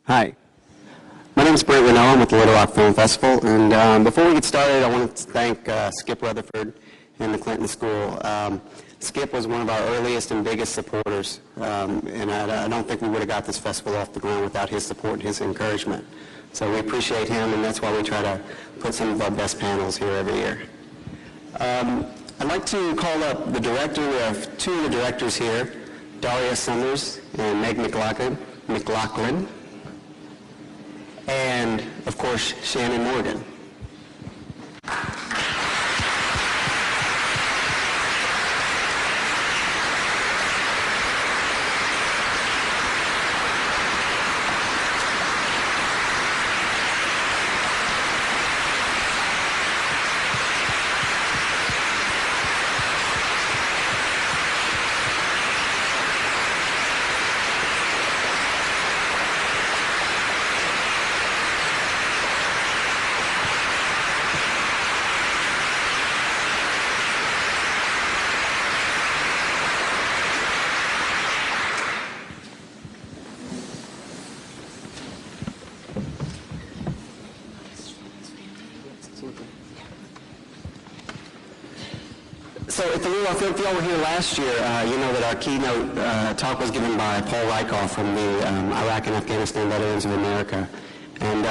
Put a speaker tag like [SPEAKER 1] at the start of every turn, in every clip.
[SPEAKER 1] Hi, my name is Brent Renault. I'm with the Little Rock Film Festival, and before we get started, I want to thank Skip Rutherford and the Clinton School. Skip was one of our earliest and biggest supporters, and I don't think we would have got this festival off the ground without his support and his encouragement. So we appreciate him, and that's why we try to put some of our best panels here every year. I'd like to call up the director. We have two of the directors here, Daria Summers and Meg McLaughlin. And, of course, Shannon Morgan. So at the Little Rock Film, if y'all were here last year, you know that our keynote talk was given by Paul Rykoff from the Iraq and Afghanistan Veterans of America. And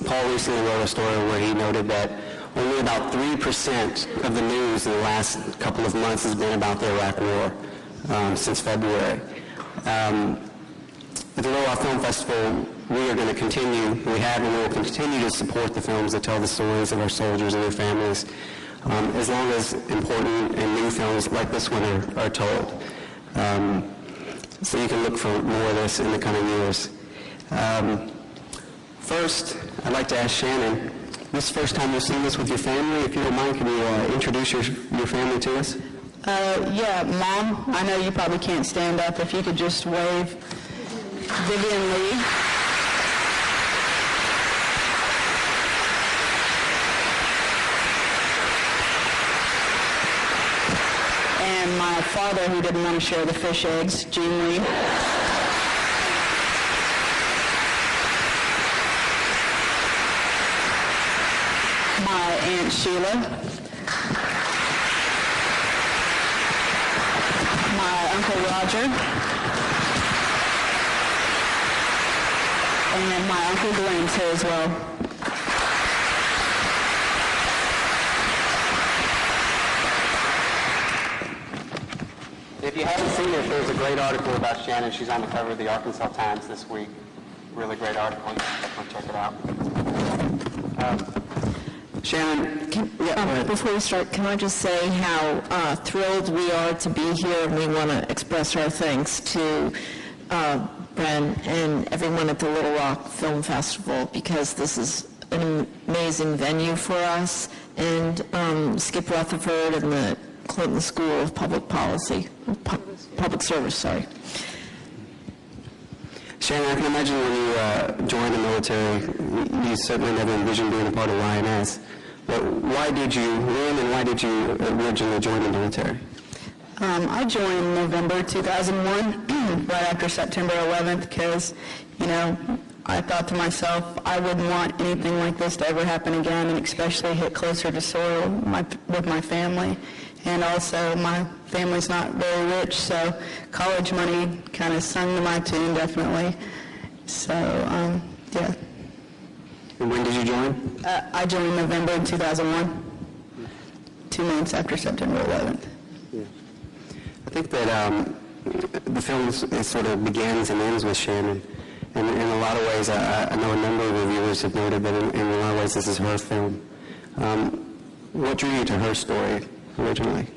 [SPEAKER 1] Paul recently wrote a story where he noted that only about 3% of the news in the last couple of months has been about the Iraq War since February. At the Little Rock Film Festival, we are going to continue, we have and we will continue to support the films that tell the stories of our soldiers and their families, as long as important and new films like this one are told. So you can look for more of this in the coming years. First, I'd like to ask Shannon, this is the first time you've seen this with your family. If you don't mind, can you introduce your family to us?
[SPEAKER 2] Yeah, Mom, I know you probably can't stand up. If you could just wave. Vivian Lee. And my father, who didn't want to share the fish eggs, Gene Lee. My Aunt Sheila. My Uncle Roger. And my Uncle Glenn's here as well.
[SPEAKER 1] If you haven't seen it, there's a great article about Shannon. She's on the cover of the Arkansas Times this week. Really great article. You should definitely check it out. Shannon,
[SPEAKER 3] before we start, can I just say how thrilled we are to be here, and we want to express our thanks to Bren and everyone at the Little Rock Film Festival, because this is an amazing venue for us, and Skip Rutherford and the Clinton School of Public Service, sorry.
[SPEAKER 1] Shannon, I can imagine when you joined the military, you certainly never envisioned being a part of Lioness. But why did you originally join the military?
[SPEAKER 2] I joined November 2001, right after September 11th, because, I thought to myself, I wouldn't want anything like this to ever happen again, and especially hit closer to soil with my family. And also, my family's not very rich, so college money kind of sung to my tune, definitely. So, yeah.
[SPEAKER 1] And when did you join?
[SPEAKER 2] I joined November 2001, 2 months after September 11th.
[SPEAKER 1] Yeah. I think that the film sort of begins and ends with Shannon. And in a lot of ways, I know a number of reviewers have noted that in a lot of ways this is her film. What drew you to her story originally?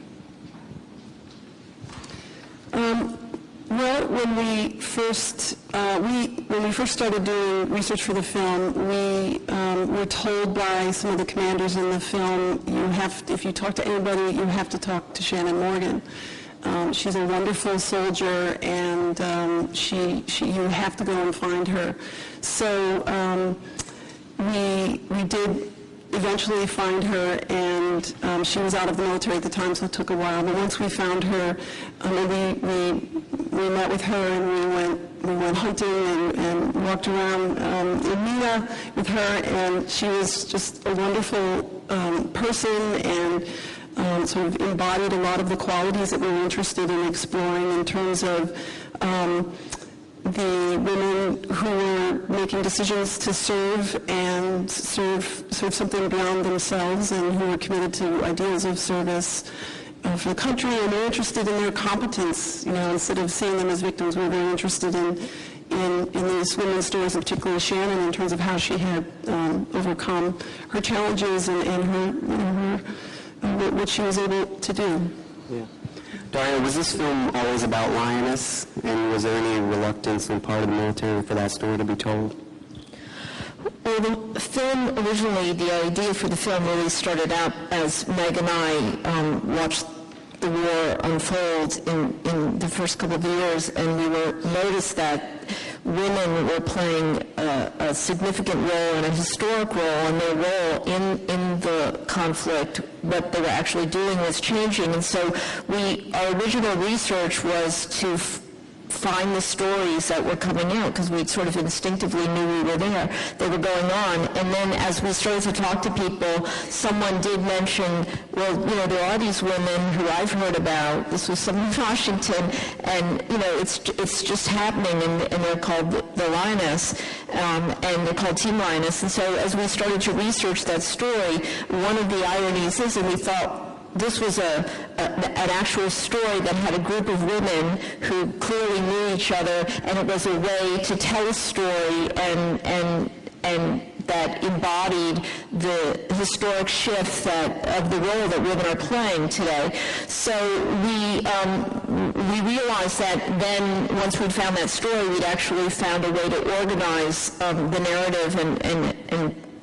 [SPEAKER 4] Well, when we first started doing research for the film, we were told by some of the commanders in the film, if you talk to anybody, you have to talk to Shannon Morgan. She's a wonderful soldier, and you have to go and find her. So we did eventually find her, and she was out of the military at the time, so it took a while. But once we found her, we met with her, and we went hunting and walked around in Mina with her, and she was just a wonderful person, and sort of embodied a lot of the qualities that we were interested in exploring in terms of the women who were making decisions to serve and serve something beyond themselves, and who were committed to ideals of service for the country, and they're interested in their competence. Instead of seeing them as victims, we're very interested in these women's stories, and particularly Shannon, in terms of how she had overcome her challenges and her what she was able to do.
[SPEAKER 1] Yeah. Daria, was this film always about Lioness, and was there any reluctance on part of the military for that story to be told?
[SPEAKER 3] Well, the film originally, the idea for the film really started out as Meg and I watched the war unfold in the first couple of years, and we noticed that women were playing a significant role and a historic role, and their role in the conflict, what they were actually doing was changing. And so our original research was to find the stories that were coming out, because we sort of instinctively knew we were there, they were going on. And then as we started to talk to people, someone did mention, well, there are these women who I've heard about. This was someone in Washington, and it's just happening, and they're called the Lioness, and they're called Team Lioness. And so as we started to research that story, one of the ironies is, and we thought, this was an actual story that had a group of women who clearly knew each other, and it was a way to tell a story and that embodied the historic shift of the role that women are playing today. So we realized that then, once we'd found that story, we'd actually found a way to organize the narrative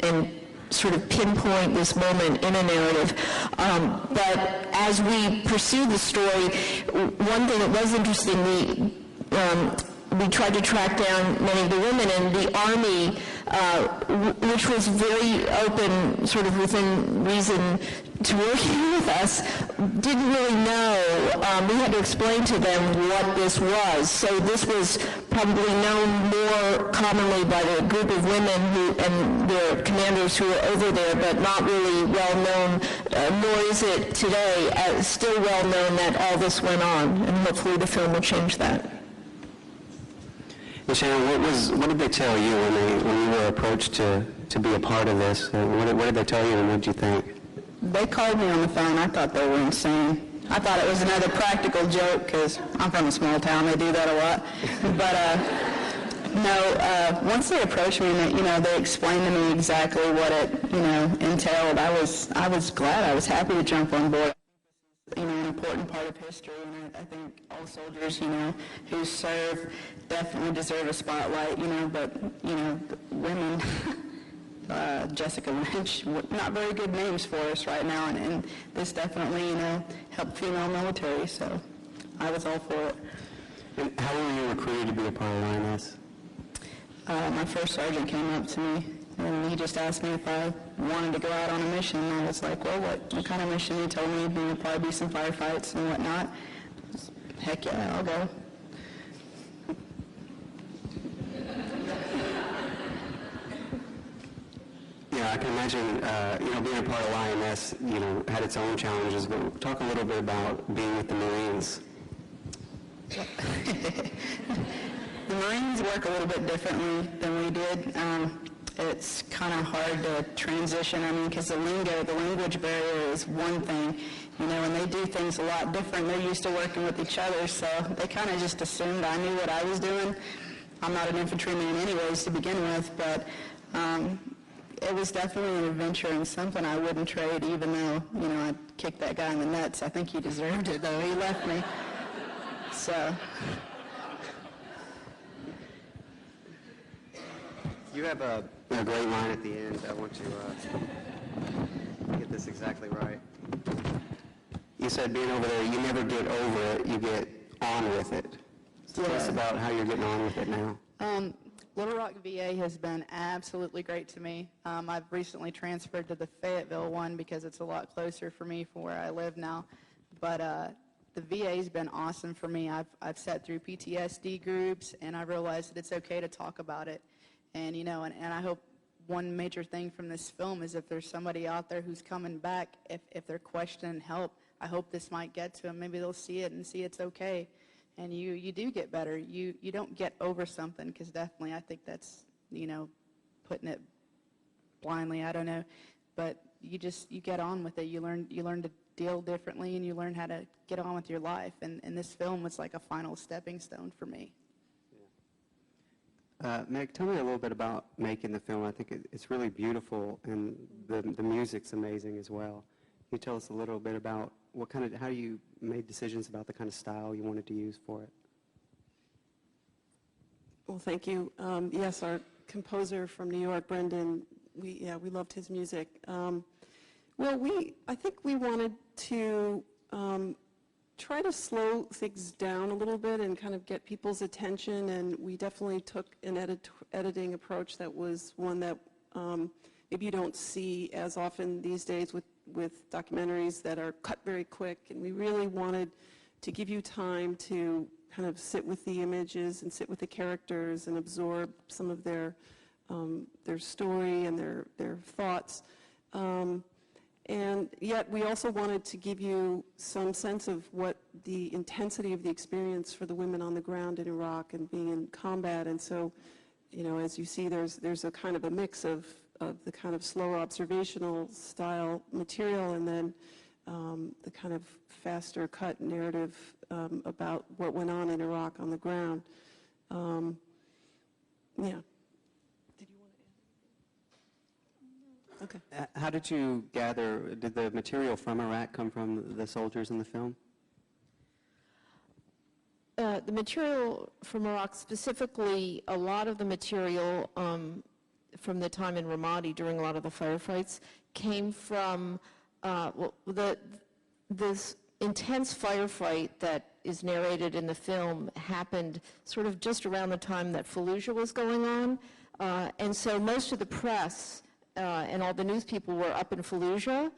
[SPEAKER 3] and sort of pinpoint this moment in a narrative. But as we pursued the story, one thing that was interesting, we tried to track down many of the women, and the Army, which was very open, sort of within reason, to working with us, didn't really know. We had to explain to them what this was. So this was probably known more commonly by the group of women and their commanders who were over there, but not really well known, nor is it today still well known that all this went on, and hopefully the film will change that.
[SPEAKER 1] Well, Shannon, what did they tell you when you were approached to be a part of this? What did they tell you, and what did you think?
[SPEAKER 2] They called me on the phone. I thought they were insane. I thought it was another practical joke, because I'm from a small town. They do that a lot. But no, once they approached me, and they explained to me exactly what it entailed, I was glad. I was happy to jump on board. An important part of history, and I think all soldiers, who serve definitely deserve a spotlight, but women. Jessica Lynch, not very good names for us right now, and this definitely, helped female military, so I was all for it.
[SPEAKER 1] And how were you recruited to be a part of Lioness?
[SPEAKER 2] My first sergeant came up to me, and he just asked me if I wanted to go out on a mission, and I was like, well, what kind of mission? He told me there'd probably be some firefights and whatnot. Heck yeah, I'll go.
[SPEAKER 1] Yeah, I can imagine, being a part of Lioness, had its own challenges, but talk a little bit about being with the Marines.
[SPEAKER 2] The Marines work a little bit differently than we did. It's kind of hard to transition, because the language barrier is one thing, and they do things a lot different. They're used to working with each other, so they kind of just assumed I knew what I was doing. I'm not an infantryman anyways to begin with, but it was definitely an adventure and something I wouldn't trade, even though, I kicked that guy in the nuts. I think he deserved it, though. He left me. So.
[SPEAKER 5] You have a great line at the end. I want to get this exactly right.
[SPEAKER 1] You said being over there, you never get over it, you get on with it. Tell us about how you're getting on with it now.
[SPEAKER 2] Little Rock VA has been absolutely great to me. I've recently transferred to the Fayetteville one because it's a lot closer for me from where I live now. But the VA's been awesome for me. I've sat through PTSD groups, and I realized that it's okay to talk about it. And, you know, and I hope one major thing from this film is if there's somebody out there who's coming back, if they're questioning help, I hope this might get to them. Maybe they'll see it and see it's okay. And you do get better. You don't get over something, because definitely I think that's, you know, putting it blindly, I don't know. But you get on with it. You learn to deal differently, and you learn how to get on with your life. And this film was like a final stepping stone for me.
[SPEAKER 5] Meg, tell me a little bit about making the film. I think it's really beautiful, and the music's amazing as well. Can you tell us a little bit about how you made decisions about the kind of style you wanted to use for it?
[SPEAKER 4] Well, thank you. Yes, our composer from New York, Brendan, we loved his music. I think we wanted to try to slow things down a little bit and kind of get people's attention, and we definitely took an editing approach that was one that maybe you don't see as often these days with documentaries that are cut very quick, and we really wanted to give you time to kind of sit with the images and sit with the characters and absorb some of their story and their thoughts. And yet we also wanted to give you some sense of what the intensity of the experience for the women on the ground in Iraq and being in combat. And so, you know, as you see, there's a kind of a mix of the kind of slower observational style material, and then the kind of faster cut narrative about what went on in Iraq on the ground. Yeah. Okay.
[SPEAKER 5] How did you gather, did the material from Iraq come from the soldiers in the film?
[SPEAKER 3] The material from Iraq, specifically a lot of the material from the time in Ramadi during a lot of the firefights, came from this intense firefight that is narrated in the film happened sort of just around the time that Fallujah was going on. And so most of the press and all the news people were up in Fallujah,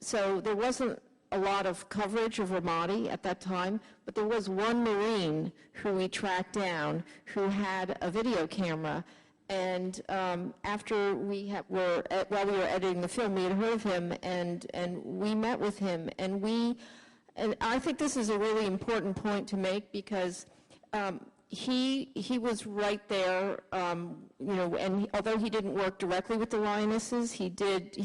[SPEAKER 3] so there wasn't a lot of coverage of Ramadi at that time, but there was one Marine who we tracked down who had a video camera, and after while we were editing the film, we had heard of him, and we met with him, and I think this is a really important point to make, because he was right there, you know, and although he didn't work directly with the Lionesses, he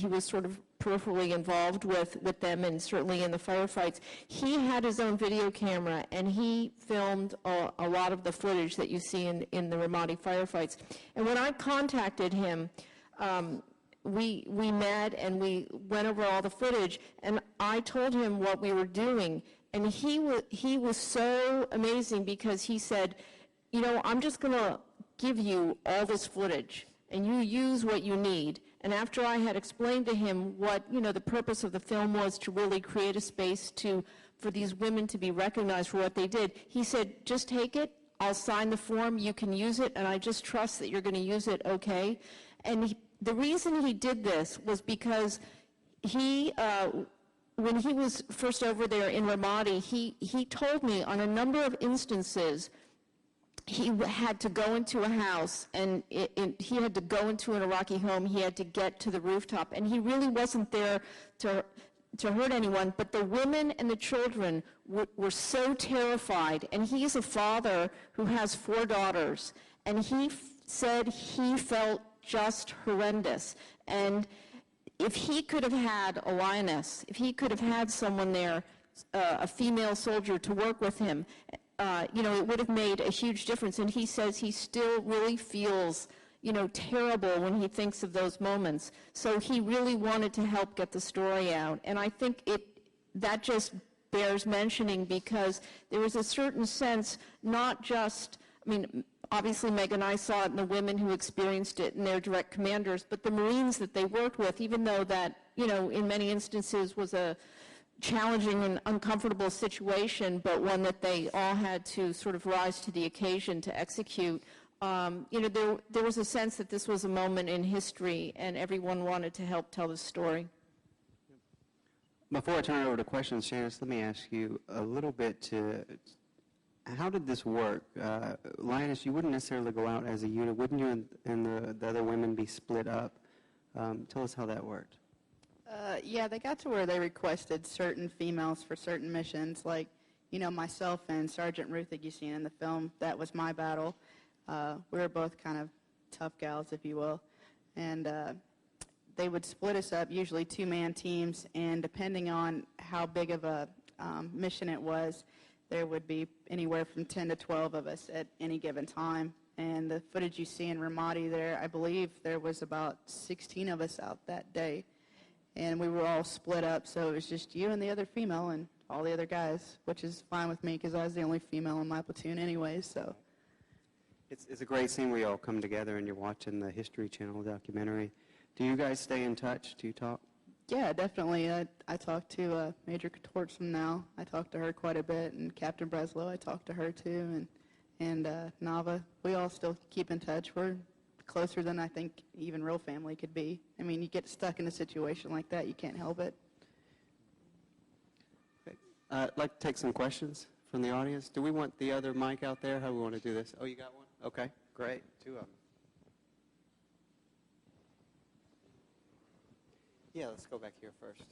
[SPEAKER 3] was sort of peripherally involved with them, and certainly in the firefights. He had his own video camera, and he filmed a lot of the footage that you see in the Ramadi firefights. And when I contacted him, we met and we went over all the footage, and I told him what we were doing, and he was so amazing, because he said, you know, I'm just going to give you all this footage, and you use what you need. And after I had explained to him what, you know, the purpose of the film was to really create a space for these women to be recognized for what they did, he said, just take it, I'll sign the form, you can use it, and I just trust that you're going to use it okay. And the reason he did this was because when he was first over there in Ramadi, he told me on a number of instances he had to go into a house, and he had to go into an Iraqi home, he had to get to the rooftop, and he really wasn't there to hurt anyone, but the women and the children were so terrified, and he's a father who has 4 daughters, and he said he felt just horrendous. And if he could have had a Lioness, if he could have had someone there, a female soldier to work with him, you know, it would have made a huge difference. And he says he still really feels, you know, terrible when he thinks of those moments. So he really wanted to help get the story out. And I think that just bears mentioning, because there was a certain sense, not just, I mean, obviously Meg and I saw it in the women who experienced it and their direct commanders, but the Marines that they worked with, even though that, you know, in many instances was a challenging and uncomfortable situation, but one that they all had to sort of rise to the occasion to execute. there was a sense that this was a moment in history, and everyone wanted to help tell the story.
[SPEAKER 5] Before I turn it over to questions, Shanice, let me ask you a little bit how did this work? Lioness, you wouldn't necessarily go out as a unit, wouldn't you, and the other women be split up? Tell us how that worked.
[SPEAKER 2] Yeah, they got to where they requested certain females for certain missions, like, myself and Sergeant Ruth that you seen in the film. That was my battle. We were both kind of tough gals, if you will. And they would split us up, usually two-man teams, and depending on how big of a mission it was, there would be anywhere from 10 to 12 of us at any given time. And the footage you see in Ramadi there, I believe there was about 16 of us out that day. And we were all split up, so it was just you and the other female and all the other guys, which is fine with me because I was the only female in my platoon anyway, so.
[SPEAKER 5] It's a great scene where you all come together and you're watching the History Channel documentary. Do you guys stay in touch? Do you talk?
[SPEAKER 2] Yeah, definitely. I talked to Major Torts from now. I talked to her quite a bit, and Captain Breslow, I talked to her too, and Nava. We all still keep in touch. We're closer than I think even real family could be. I mean, you get stuck in a situation like that, you can't help it.
[SPEAKER 5] Okay. I'd like to take some questions from the audience. Do we want the other mic out there? How do we want to do this? Oh, you got one? Okay, great. Two of them. Yeah, let's go back here first.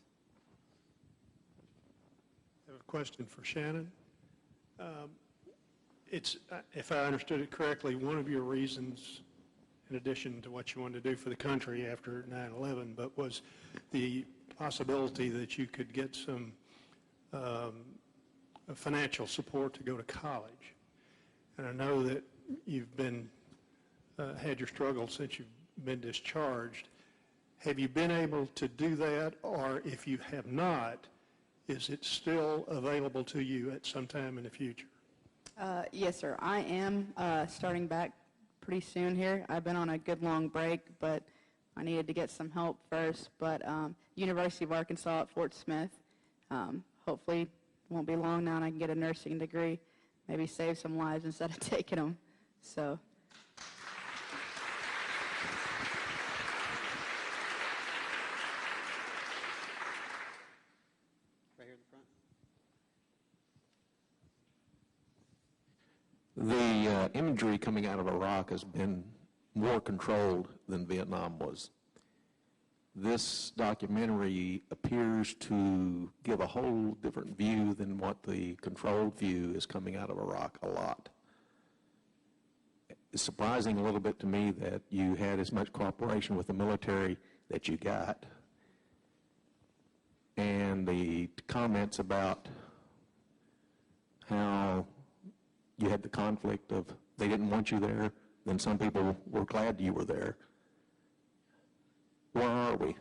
[SPEAKER 6] I have a question for Shannon. It's, if I understood it correctly, one of your reasons, in addition to what you wanted to do for the country after 9/11, but was the possibility that you could get some financial support to go to college. And I know that you've been had your struggles since you've been discharged. Have you been able to do that, or if you have not, is it still available to you at some time in the future?
[SPEAKER 2] Yes, sir. I am starting back pretty soon here. I've been on a good long break, but I needed to get some help first. But University of Arkansas at Fort Smith, hopefully it won't be long now and I can get a nursing degree, maybe save some lives instead of taking them. So.
[SPEAKER 5] Right here in the front.
[SPEAKER 7] The imagery coming out of Iraq has been more controlled than Vietnam was. This documentary appears to give a whole different view than what the controlled view is coming out of Iraq a lot. It's surprising a little bit to me that you had as much cooperation with the military that you got. And the comments about how you had the conflict of they didn't want you there, then some people were glad you were there. Where are we?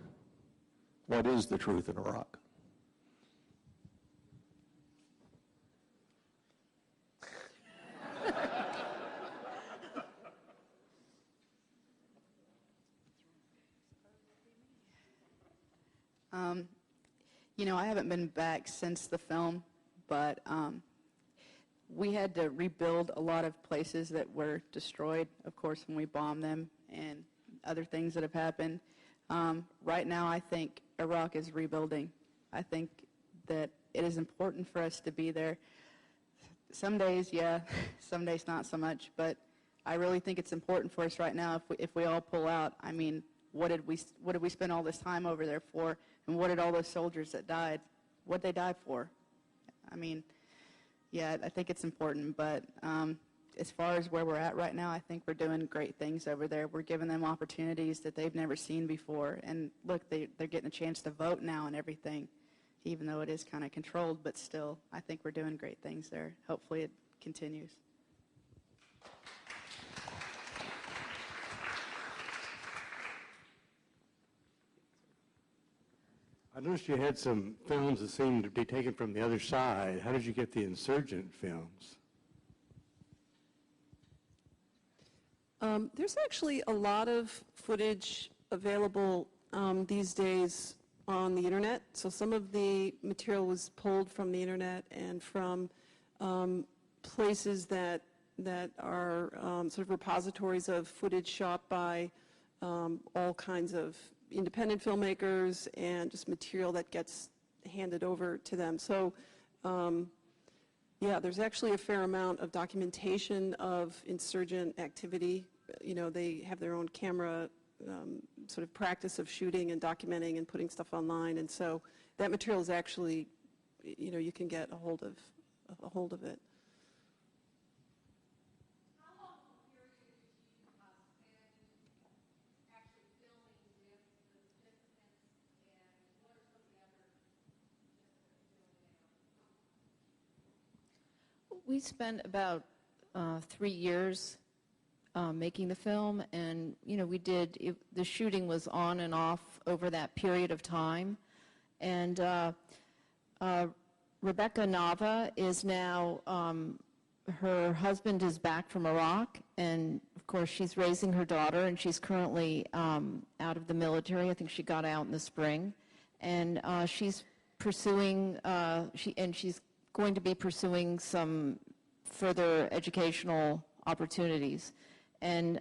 [SPEAKER 7] What is the truth in Iraq?
[SPEAKER 2] I haven't been back since the film, but we had to rebuild a lot of places that were destroyed, of course, when we bombed them and other things that have happened. Right now, I think Iraq is rebuilding. I think that it is important for us to be there. Some days, yeah, some days not so much, but I really think it's important for us right now if we all pull out. I mean, what did we spend all this time over there for, and what did all those soldiers that died, what they die for? I mean, yeah, I think it's important, but as far as where we're at right now, I think we're doing great things over there. We're giving them opportunities that they've never seen before, and look, they're getting a chance to vote now and everything, even though it is kind of controlled, but still, I think we're doing great things there. Hopefully it continues.
[SPEAKER 8] I noticed you had some films that seemed to be taken from the other side. How did you get the insurgent films?
[SPEAKER 4] There's actually a lot of footage available these days on the internet. So some of the material was pulled from the internet and from places that that are sort of repositories of footage shot by all kinds of independent filmmakers and just material that gets handed over to them. So, yeah, there's actually a fair amount of documentation of insurgent activity. You know, they have their own camera sort of practice of shooting and documenting and putting stuff online, and so that material is actually, you know, you can get a hold of it.
[SPEAKER 3] We spent about 3 years making the film, and the shooting was on and off over that period of time. And Rebecca Nava is now, her husband is back from Iraq, and of course she's raising her daughter, and she's currently out of the military. I think she got out in the spring, and she's pursuing, she's going to be pursuing some further educational opportunities. And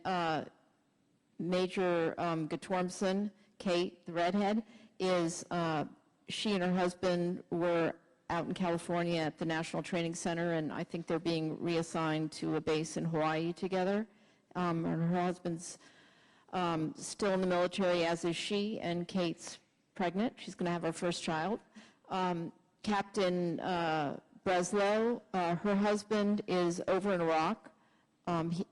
[SPEAKER 3] Major Guttormson, Kate, the redhead, is, she and her husband were out in California at the National Training Center, and I think they're being reassigned to a base in Hawaii together. And her husband's still in the military, as is she, and Kate's pregnant. She's going to have her first child. Captain Breslow, her husband is over in Iraq,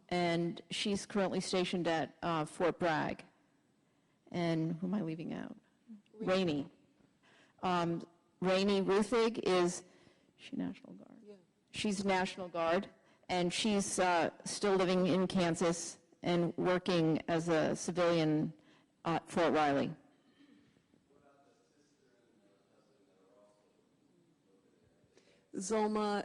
[SPEAKER 3] and she's currently stationed at Fort Bragg. And who am I leaving out? Rainey. Rainey Ruthig is she National Guard? Yeah. She's National Guard, and she's still living in Kansas and working as a civilian at Fort Riley.
[SPEAKER 4] Zolma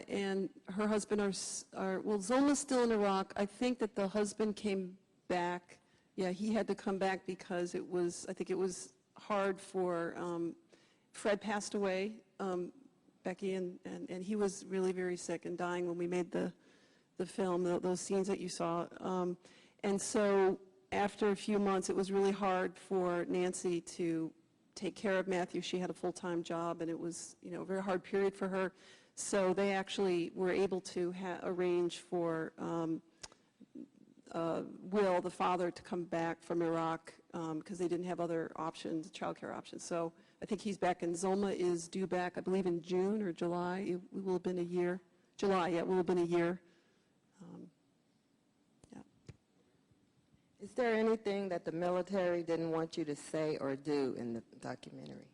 [SPEAKER 4] and her husband are well, Zolma's still in Iraq. I think that the husband came back. Yeah, he had to come back because I think it was hard for, Fred passed away, Becky, and he was really very sick and dying when we made the film, those scenes that you saw. And so after a few months, it was really hard for Nancy to take care of Matthew. She had a full-time job, and it was, a very hard period for her. So they actually were able to arrange for Will, the father, to come back from Iraq because they didn't have other options, childcare options. So I think he's back, and Zolma is due back, I believe, in June or July. It will have been a year. July, yeah, it will have been a year.
[SPEAKER 9] Is there anything that the military didn't want you to say or do in the documentary?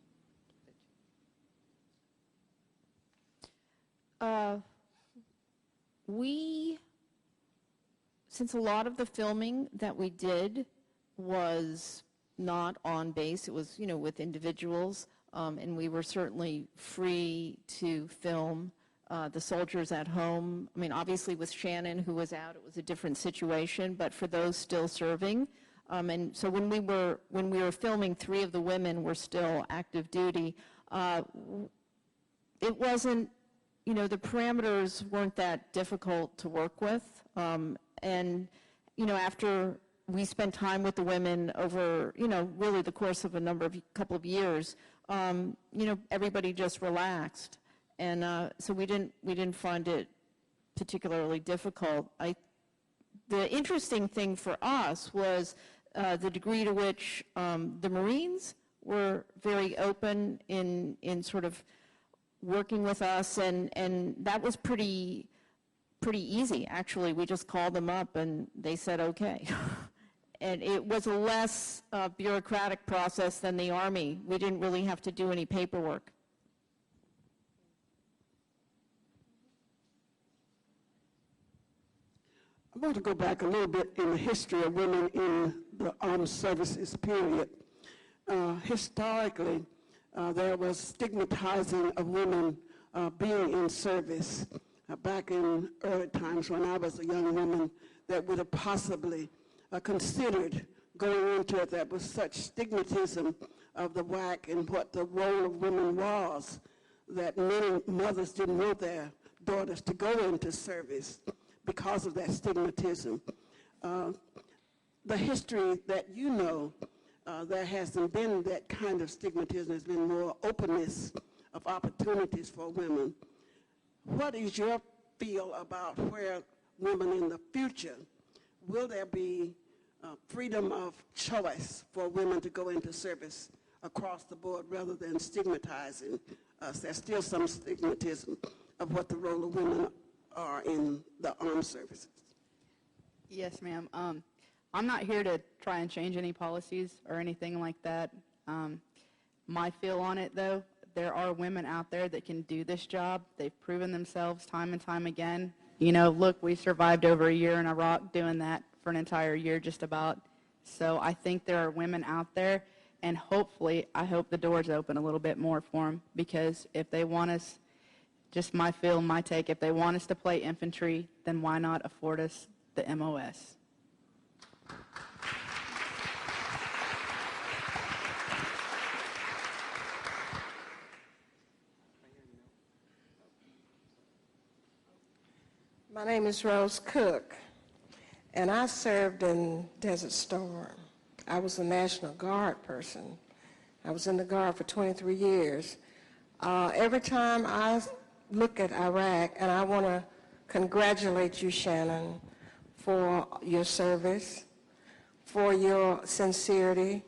[SPEAKER 3] Since a lot of the filming that we did was not on base, it was, with individuals, and we were certainly free to film the soldiers at home. I mean, obviously with Shannon, who was out, it was a different situation, but for those still serving. And so when we were filming, 3 of the women were still active duty. It wasn't, the parameters weren't that difficult to work with. And, after we spent time with the women over, really the course of a couple of years, everybody just relaxed. And so we didn't find it particularly difficult. The interesting thing for us was the degree to which the Marines were very open in sort of working with us, and that was pretty easy, actually. We just called them up and they said okay. And it was a less bureaucratic process than the Army. We didn't really have to do any paperwork.
[SPEAKER 10] I want to go back a little bit in the history of women in the armed services period. Historically, there was stigmatizing of women being in service. Back in early times when I was a young woman that would have possibly considered going into it, that was such stigmatism of the WAC and what the role of women was, that many mothers didn't want their daughters to go into service. because of that stigmatism. The history that you know, there hasn't been that kind of stigmatism. There's been more openness of opportunities for women. What is your feel about where women in the future, will there be freedom of choice for women to go into service across the board rather than stigmatizing us? There's still some stigmatism of what the role of women are in the armed services.
[SPEAKER 2] Yes, ma'am. I'm not here to try and change any policies or anything like that. My feel on it, though, there are women out there that can do this job. They've proven themselves time and time again. You know, look, we survived over a year in Iraq doing that for an entire year just about. So I think there are women out there, and hopefully, I hope the doors open a little bit more for them, because if they want us, just my feel, my take, if they want us to play infantry, then why not afford us the MOS?
[SPEAKER 9] My name is Rose Cook, and I served in Desert Storm. I was a National Guard person. I was in the Guard for 23 years. Every time I look at Iraq, and I want to congratulate you, Shannon, for your service, for your sincerity,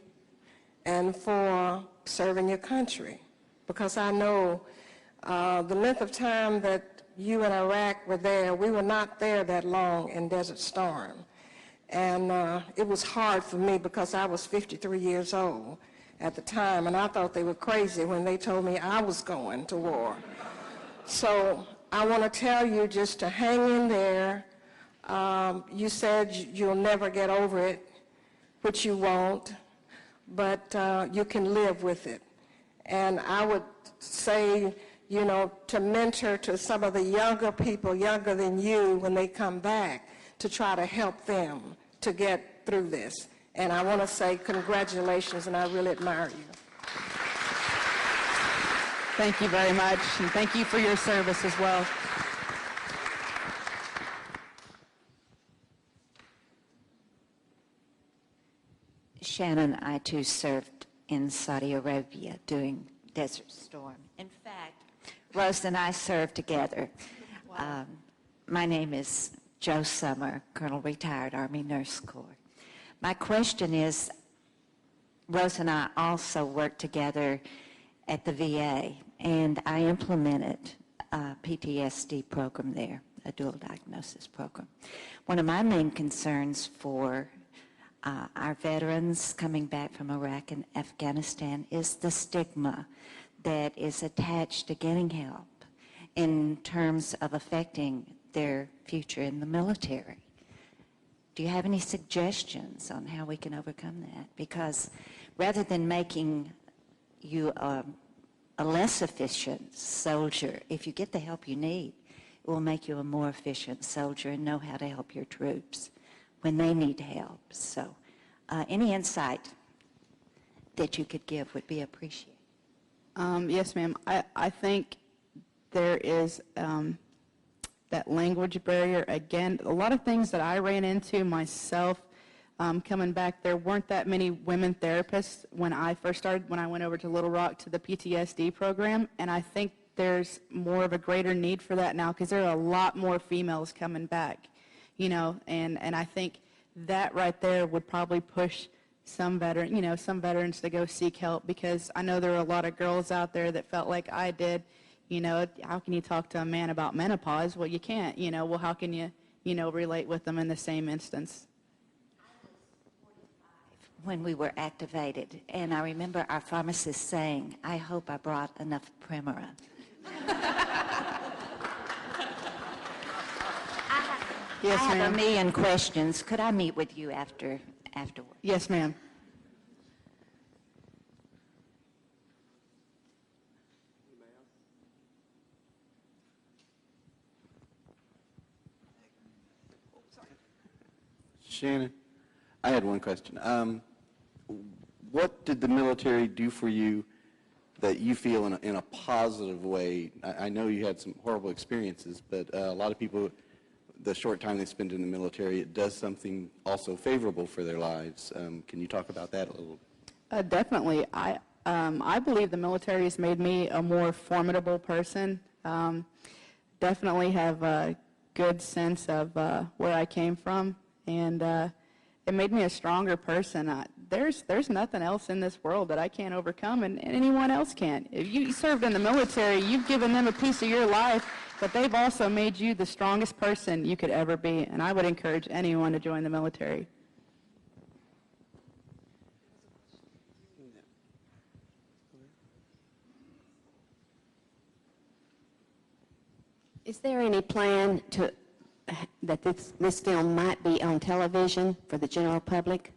[SPEAKER 9] and for serving your country. Because I know the length of time that you and Iraq were there, we were not there that long in Desert Storm. And it was hard for me because I was 53 years old at the time, and I thought they were crazy when they told me I was going to war. So I want to tell you just to hang in there. You said you'll never get over it, which you won't, but you can live with it. And I would say, you know, to mentor to some of the younger people, younger than you, when they come back, to try to help them to get through this. And I want to say congratulations, and I really admire you.
[SPEAKER 2] Thank you very much, and thank you for your service as well.
[SPEAKER 11] Shannon, I too served in Saudi Arabia doing Desert Storm. In fact, Rose and I served together.
[SPEAKER 2] Wow.
[SPEAKER 11] My name is Joe Summer, Colonel Retired Army Nurse Corps. My question is, Rose and I also worked together at the VA, and I implemented a PTSD program there, a dual diagnosis program. One of my main concerns for our veterans coming back from Iraq and Afghanistan is the stigma that is attached to getting help in terms of affecting their future in the military. Do you have any suggestions on how we can overcome that? Because rather than making you a less efficient soldier, if you get the help you need, it will make you a more efficient soldier and know how to help your troops when they need help. So any insight that you could give would be appreciated.
[SPEAKER 2] Yes, ma'am. I think there is that language barrier. Again, a lot of things that I ran into myself coming back, there weren't that many women therapists when I first started, when I went over to Little Rock to the PTSD program, and I think there's more of a greater need for that now because there are a lot more females coming back, you know, and I think that right there would probably push some veterans to go seek help, because I know there are a lot of girls out there that felt like I did. You know, how can you talk to a man about menopause? Well, you can't, you know. Well, how can you, relate with them in the same instance?
[SPEAKER 11] When we were activated, and I remember our pharmacist saying, I hope I brought enough Premarin.
[SPEAKER 2] Yes,
[SPEAKER 11] I have
[SPEAKER 2] ma'am.
[SPEAKER 11] a million questions. Could I meet with you afterward?
[SPEAKER 2] Yes, ma'am.
[SPEAKER 12] Shannon, I had one question. What did the military do for you that you feel in a positive way? I know you had some horrible experiences, but a lot of people the short time they spend in the military, it does something also favorable for their lives. Can you talk about that a little?
[SPEAKER 2] Definitely. I believe the military has made me a more formidable person. Definitely have a good sense of where I came from, and it made me a stronger person. There's nothing else in this world that I can't overcome, and anyone else can't. If you served in the military, you've given them a piece of your life, but they've also made you the strongest person you could ever be, and I would encourage anyone to join the military.
[SPEAKER 13] Is there any plan that this film might be on television for the general public?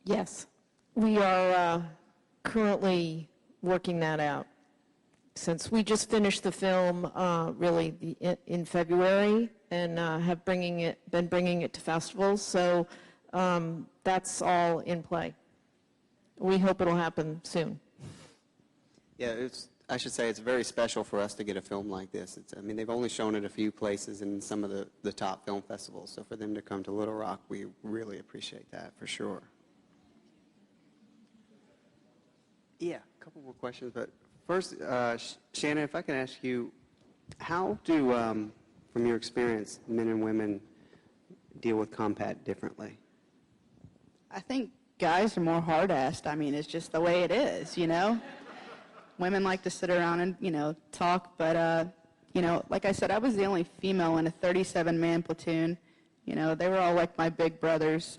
[SPEAKER 3] Yes, we are currently working that out. Since we just finished the film in February and have been bringing it to festivals, so that's all in play. We hope it'll happen soon.
[SPEAKER 5] Yeah, I should say it's very special for us to get a film like this. I mean, they've only shown it a few places in some of the top film festivals, so for them to come to Little Rock, we really appreciate that, for sure. Yeah, a couple more questions, but first, Shannon, if I can ask you, how do, from your experience, men and women deal with combat differently?
[SPEAKER 2] I think guys are more hard-assed. I mean, it's just the way it is, you know? Women like to sit around and, talk, but, like I said, I was the only female in a 37-man platoon. They were all like my big brothers.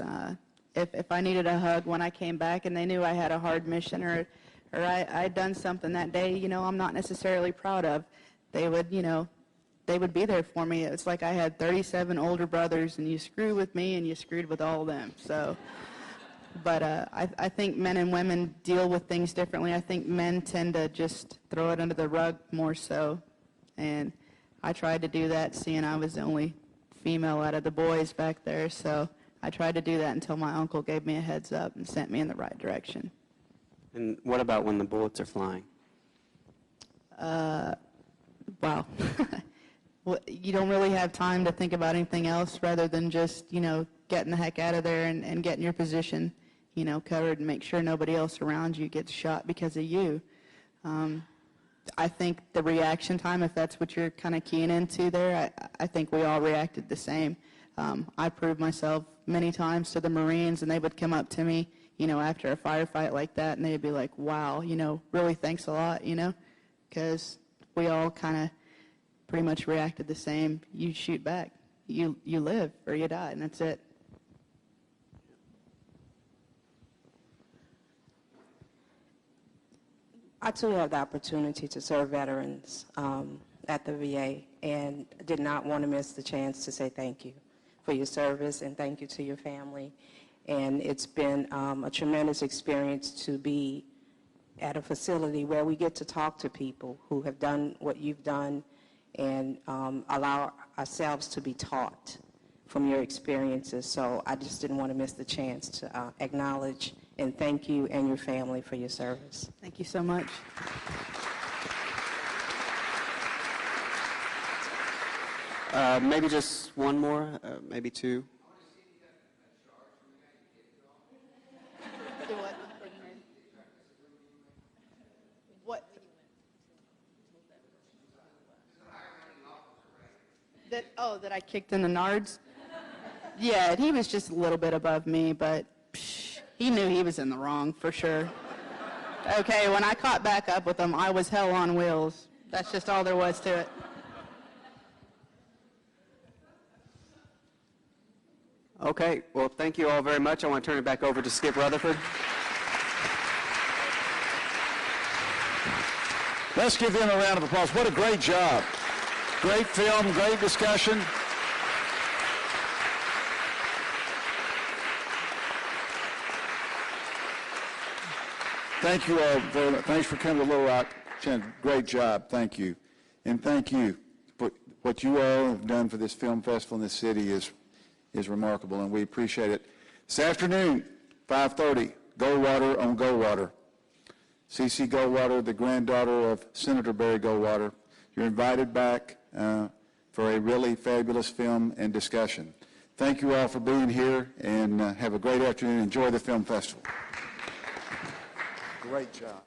[SPEAKER 2] If I needed a hug when I came back and they knew I had a hard mission or I'd done something that day, I'm not necessarily proud of, they would be there for me. It's like I had 37 older brothers, and you screw with me and you screwed with all of them. So, but I think men and women deal with things differently. I think men tend to just throw it under the rug more so, and I tried to do that, seeing I was the only female out of the boys back there. So I tried to do that until my uncle gave me a heads up and sent me in the right direction.
[SPEAKER 5] And what about when the bullets are flying?
[SPEAKER 2] Wow. Well, you don't really have time to think about anything else rather than just, getting the heck out of there and getting your position, covered and make sure nobody else around you gets shot because of you. I think the reaction time, if that's what you're kind of keying into there, I think we all reacted the same. I proved myself many times to the Marines, and they would come up to me, after a firefight like that, and they'd be like, wow, really thanks a lot, because we all kind of pretty much reacted the same. You shoot back. You live or you die, and that's it.
[SPEAKER 14] I too have the opportunity to serve veterans at the VA, and did not want to miss the chance to say thank you for your service and thank you to your family. And it's been a tremendous experience to be at a facility where we get to talk to people who have done what you've done and allow ourselves to be taught from your experiences. So I just didn't want to miss the chance to acknowledge and thank you and your family for your service.
[SPEAKER 2] Thank you so much.
[SPEAKER 5] Maybe just one more, maybe two.
[SPEAKER 2] That I kicked in the nards? Yeah, he was just a little bit above me, but he knew he was in the wrong, for sure. Okay, when I caught back up with him, I was hell on wheels. That's just all there was to it.
[SPEAKER 5] Okay, well, thank you all very much. I want to turn it back over to Skip Rutherford.
[SPEAKER 15] Let's give them a round of applause. What a great job. Great film, great discussion. Thank you all very much. Thanks for coming to Little Rock. Shannon, great job. Thank you. And thank you. What you all have done for this film festival in this city is remarkable, and we appreciate it. This afternoon, 5:30, Goldwater on Goldwater. CeCe Goldwater, the granddaughter of Senator Barry Goldwater. You're invited back for a really fabulous film and discussion. Thank you all for being here, and have a great afternoon. Enjoy the film festival. Great job.